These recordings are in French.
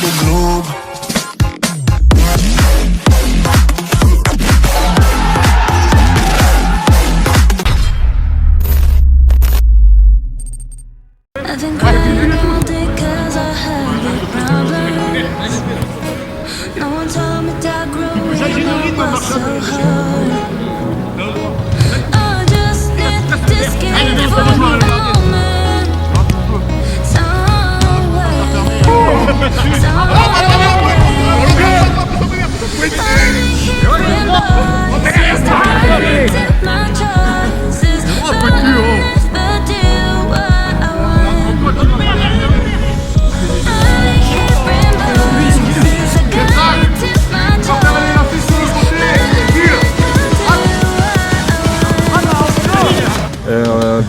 le globe.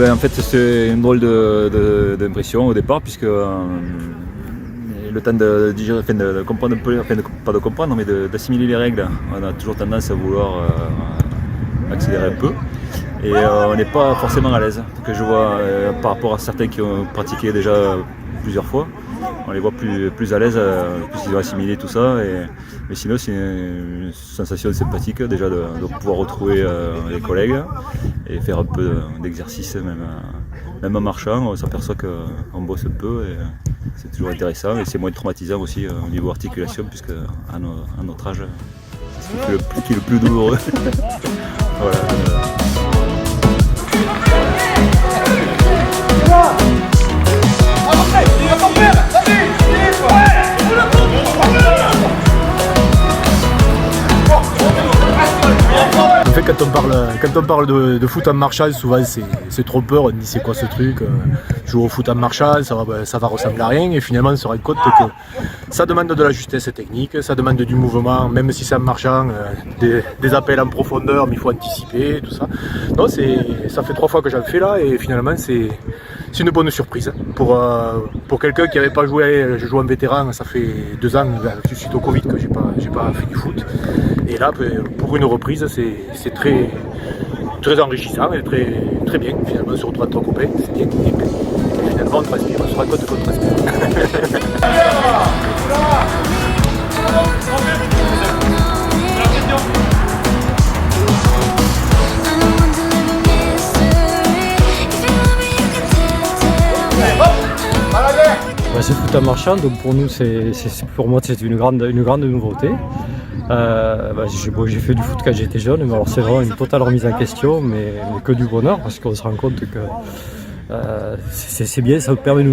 En fait c'est une drôle d'impression au départ puisque le temps de digérer, de comprendre un peu, pas de comprendre mais d'assimiler les règles, on a toujours tendance à vouloir accélérer un peu et on n'est pas forcément à l'aise. Que je vois par rapport à certains qui ont pratiqué déjà plusieurs fois, on les voit plus à l'aise puisqu'ils ont assimilé tout ça. Mais sinon c'est une sensation sympathique déjà de pouvoir retrouver les collègues et faire un peu d'exercice même en marchant. On s'aperçoit qu'on bosse un peu et c'est toujours intéressant et c'est moins traumatisant aussi au niveau articulation puisque à notre âge c'est ce qui est le plus douloureux. Voilà. En fait, quand on parle de foot en marchant, souvent c'est trop peur, on dit c'est quoi ce truc, jouer au foot en marchant, ça va ressembler à rien, et finalement on se rend compte que ça demande de la justesse technique, ça demande du mouvement, même si c'est en marchant, des appels en profondeur, mais il faut anticiper, tout ça. Non, ça fait 3 fois que j'en fais là, et finalement c'est une bonne surprise. Pour quelqu'un qui n'avait pas joué, je joue en vétéran, ça fait 2 ans, suite au Covid, que j'ai pas fait du foot. Et là, pour une reprise, c'est très enrichissant et très bien. Finalement, on se retrouve entre copains, c'est bien. Et puis, finalement, on transpire, on se rend compte qu'on transpire. C'est foot en marchant, donc pour nous, pour moi, c'est une grande nouveauté. J'ai fait du foot quand j'étais jeune, mais alors c'est vraiment une totale remise en question, mais que du bonheur, parce qu'on se rend compte que c'est bien, ça nous permet de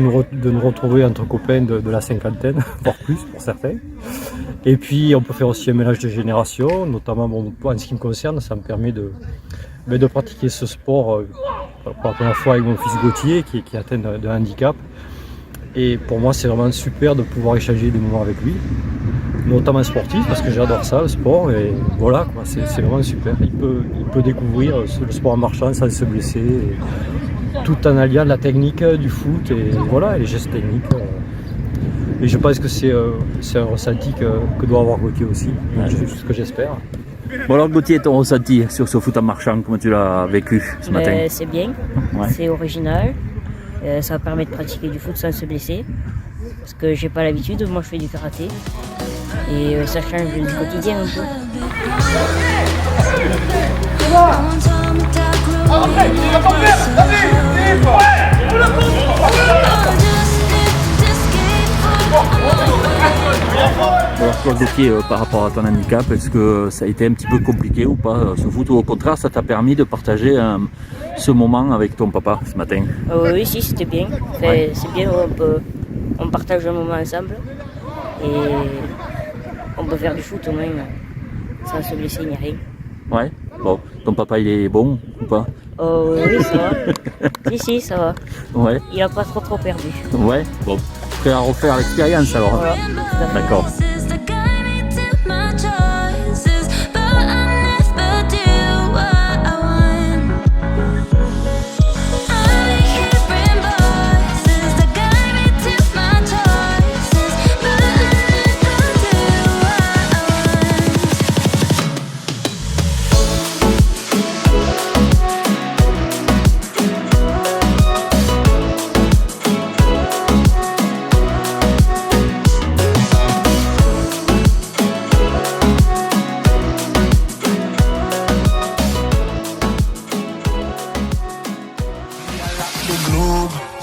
nous retrouver entre copains de la cinquantaine, voire plus pour certains. Et puis on peut faire aussi un mélange de générations, notamment en ce qui me concerne, ça me permet de pratiquer ce sport pour la première fois avec mon fils Gauthier qui est atteint d'un handicap. Et pour moi, c'est vraiment super de pouvoir échanger des moments avec lui, notamment sportif, parce que j'adore ça, le sport. Et voilà, quoi, c'est vraiment super. Il peut découvrir le sport en marchant sans se blesser, tout en alliant la technique du foot et voilà, les gestes techniques. Et je pense que c'est un ressenti que doit avoir Gauthier aussi, c'est ce que j'espère. Bon alors Gauthier, ton ressenti sur ce foot en marchant, comment tu l'as vécu ce matin? C'est bien, c'est original. Ça permet de pratiquer du foot sans se blesser, parce que j'ai pas l'habitude, moi je fais du karaté et ça change du quotidien un peu. Alors toi Gauthier, par rapport à ton handicap, est-ce que ça a été un petit peu compliqué ou pas ce foot, ou au contraire ça t'a permis de partager ce moment avec ton papa ce matin? Oui, si, c'était bien. C'est bien, on partage un moment ensemble et on peut faire du foot au moins sans se blesser ni rien. Ouais, bon, ton papa il est bon ou pas? Oui, ça va. si, ça va. Ouais. Il a pas trop perdu. Ouais, bon, prêt à refaire l'expérience alors. Voilà. D'accord. le globe.